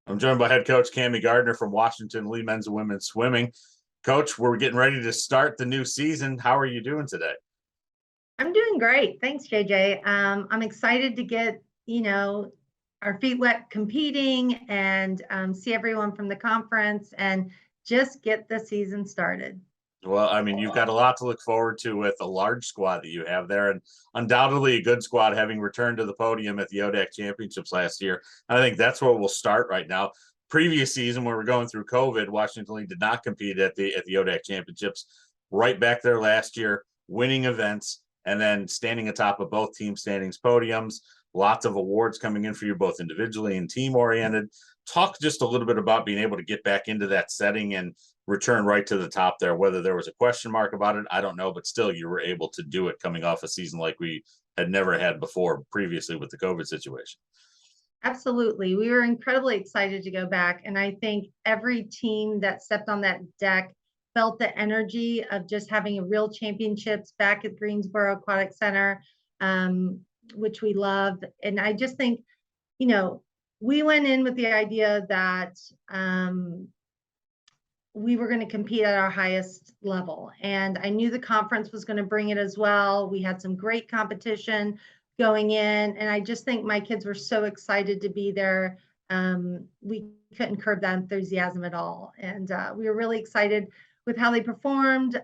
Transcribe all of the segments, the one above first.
I'm joined by head coach Kami Gardner from Washington Lee Men's and Women's Swimming. Coach, we're getting ready to start the new season. How are you doing today? I'm doing great. Thanks, JJ. I'm excited to get, our feet wet competing and see everyone from the conference and just get the season started. Well, I mean, you've got a lot to look forward to with a large squad that you have there, and undoubtedly a good squad having returned to the podium at the ODAC Championships last year. I think that's where we'll start right now. Previous season, when we were going through COVID, Washington Lee did not compete at the ODAC Championships. Right back there last year, winning events, and then standing atop of both team standings podiums. Lots of awards coming in for you, both individually and team oriented. Talk just a little bit about being able to get back into that setting and return right to the top there. Whether there was a question mark about it, I don't know, but still you were able to do it coming off a season like we had never had before previously with the COVID situation. Absolutely. We were incredibly excited to go back. And I think every team that stepped on that deck felt the energy of just having a real championships back at Greensboro Aquatic Center, which we loved. And I just think, we went in with the idea that we were going to compete at our highest level. And I knew the conference was going to bring it as well. We had some great competition going in. And I just think my kids were so excited to be there. We couldn't curb that enthusiasm at all. And we were really excited with how they performed,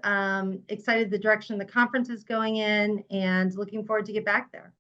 excited the direction the conference is going in, and looking forward to get back there.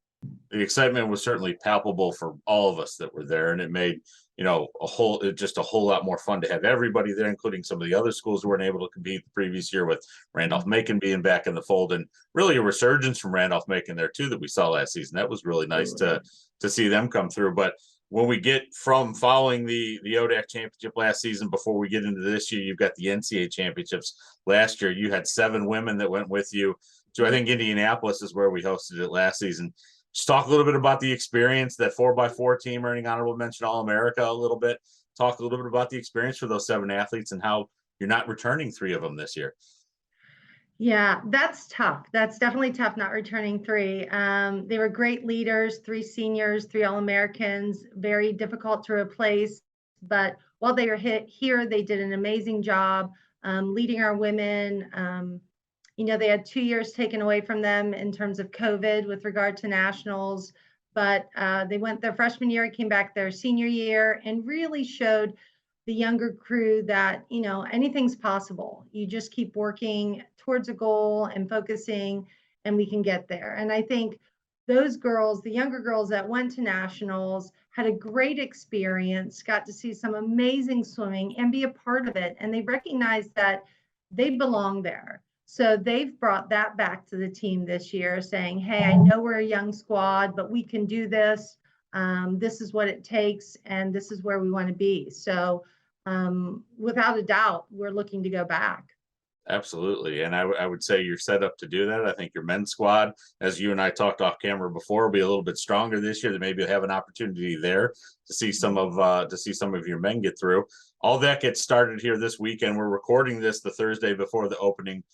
The excitement was certainly palpable for all of us that were there, and it made just a whole lot more fun to have everybody there, including some of the other schools who weren't able to compete the previous year, with Randolph-Macon being back in the fold, and really a resurgence from Randolph-Macon there too that we saw last season. That was really nice to see them come through. But when we get from following the ODAC championship last season, before we get into this year, you've got the NCAA championships. Last year you had 7 women that went with you to, I think, Indianapolis is where we hosted it last season. Just talk a little bit about the experience, that 4x4 team earning honorable mention All-America a little bit. Talk a little bit about the experience for those 7 athletes and how you're not returning 3 of them this year. Yeah, that's tough. That's definitely tough, not returning 3. They were great leaders, 3 seniors, 3 All-Americans, very difficult to replace. But while they were here, they did an amazing job leading our women. They had 2 years taken away from them in terms of COVID with regard to nationals, but they went their freshman year, came back their senior year, and really showed the younger crew that, anything's possible. You just keep working towards a goal and focusing, and we can get there. And I think those girls, the younger girls that went to nationals, had a great experience, got to see some amazing swimming and be a part of it. And they recognized that they belong there. So they've brought that back to the team this year, saying, hey, I know we're a young squad, but we can do this. This is what it takes, and this is where we want to be. So without a doubt, we're looking to go back. Absolutely. And I would say you're set up to do that. I think your men's squad, as you and I talked off camera before, will be a little bit stronger this year. That maybe you'll have an opportunity there to see some of your men get through. All that gets started here this weekend. We're recording this the Thursday before the opening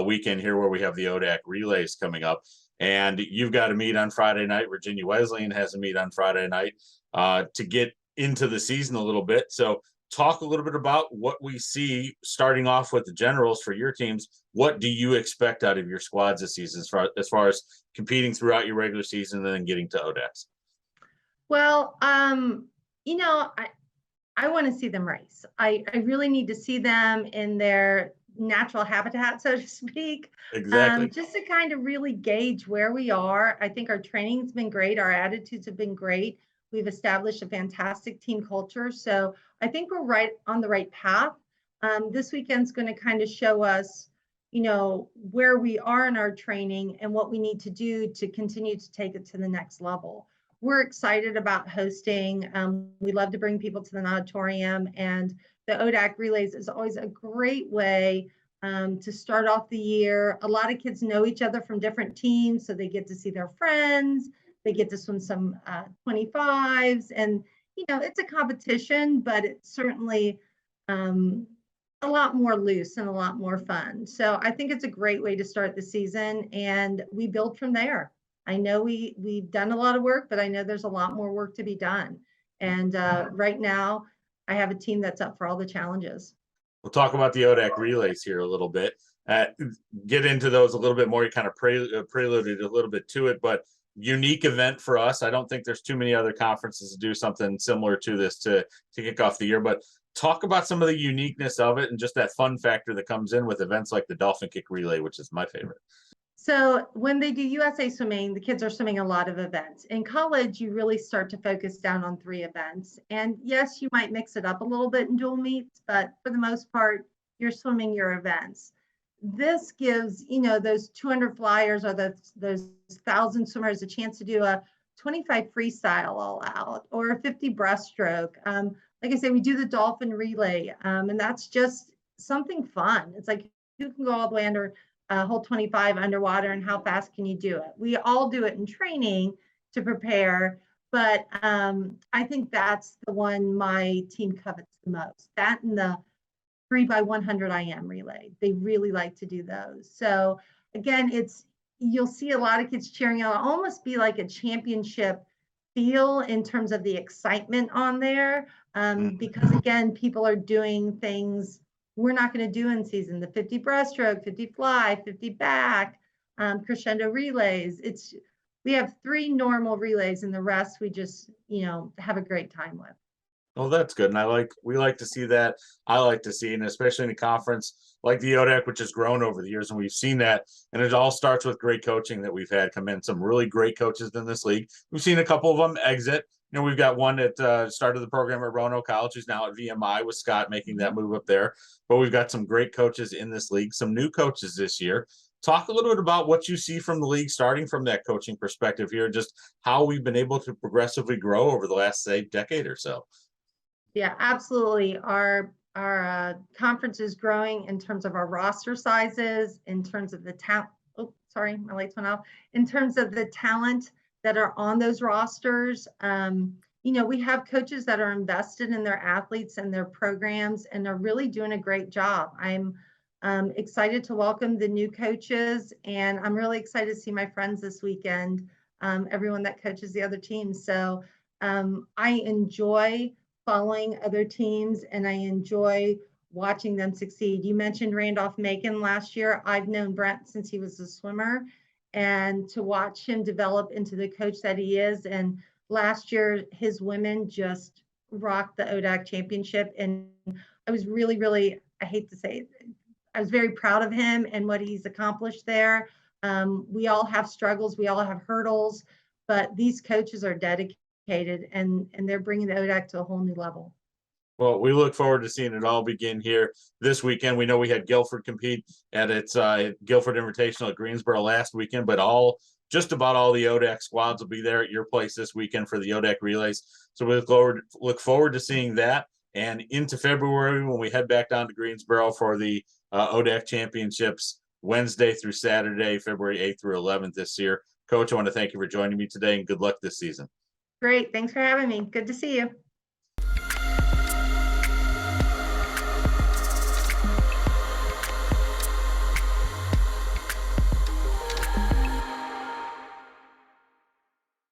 weekend here, where we have the ODAC Relays coming up. And you've got a meet on Friday night. Virginia Wesleyan has a meet on Friday night to get into the season a little bit. So talk a little bit about what we see starting off with the generals for your teams. What do you expect out of your squads this season as far as competing throughout your regular season and then getting to ODACs? Well, I want to see them race. I really need to see them in their natural habitat, so to speak. Exactly. Just to kind of really gauge where we are. I think our training's been great. Our attitudes have been great. We've established a fantastic team culture. So I think we're right on the right path. This weekend's going to kind of show us, where we are in our training and what we need to do to continue to take it to the next level. We're excited about hosting. We love to bring people to the auditorium, and the ODAC Relays is always a great way to start off the year. A lot of kids know each other from different teams, so they get to see their friends. They get to swim some 25s, and it's a competition, but it's certainly a lot more loose and a lot more fun. So I think it's a great way to start the season, and we build from there. I know we've done a lot of work, but I know there's a lot more work to be done. And right now, I have a team that's up for all the challenges. We'll talk about the ODAC relays here a little bit. Get into those a little bit more. You kind of preluded a little bit to it, but unique event for us. I don't think there's too many other conferences to do something similar to this to kick off the year, but talk about some of the uniqueness of it and just that fun factor that comes in with events like the Dolphin Kick Relay, which is my favorite. So when they do USA swimming, the kids are swimming a lot of events. In college, you really start to focus down on 3 events. And yes, you might mix it up a little bit in dual meets, but for the most part, you're swimming your events. This gives, those 200 flyers or those 1,000 swimmers a chance to do a 25 freestyle all out or a 50 breaststroke. Like I said, we do the dolphin relay, and that's just something fun. It's like, who can go all the way under hole 25 underwater, and how fast can you do it? We all do it in training to prepare, but I think that's the one my team covets the most. That and the 3x100 IM relay. They really like to do those. So again, you'll see a lot of kids cheering out, almost be like a championship feel in terms of the excitement on there, because again, people are doing things we're not going to do in season, the 50 breaststroke, 50 fly, 50 back, crescendo relays. We have 3 normal relays, and the rest we just, have a great time with. Well, that's good. And we like to see that. I like to see, and especially in a conference like the ODAC, which has grown over the years, and we've seen that. And it all starts with great coaching that we've had come in. Some really great coaches in this league. We've seen a couple of them exit. We've got one that started the program at Roanoke College, who's now at VMI with Scott making that move up there. But we've got some great coaches in this league, some new coaches this year. Talk a little bit about what you see from the league, starting from that coaching perspective here, just how we've been able to progressively grow over the last, say, decade or so. Yeah, absolutely. Our conference is growing in terms of our roster sizes, in terms of the talent. Oh, sorry, my lights went off. In terms of the talent that are on those rosters, we have coaches that are invested in their athletes and their programs, and they're really doing a great job. I'm excited to welcome the new coaches, and I'm really excited to see my friends this weekend, everyone that coaches the other teams. So I enjoy following other teams, and I enjoy watching them succeed. You mentioned Randolph-Macon last year. I've known Brent since he was a swimmer, and to watch him develop into the coach that he is. And last year, his women just rocked the ODAC championship. And I was really, really, I hate to say it, I was very proud of him and what he's accomplished there. We all have struggles. We all have hurdles, but these coaches are dedicated, and they're bringing the ODAC to a whole new level. Well, we look forward to seeing it all begin here this weekend. We know we had Guilford compete at its Guilford Invitational at Greensboro last weekend, but just about all the ODAC squads will be there at your place this weekend for the ODAC relays. So we look forward to seeing that. And into February, when we head back down to Greensboro for the ODAC championships, Wednesday through Saturday, February 8th through 11th this year. Coach, I want to thank you for joining me today, and good luck this season. Great. Thanks for having me. Good to see you.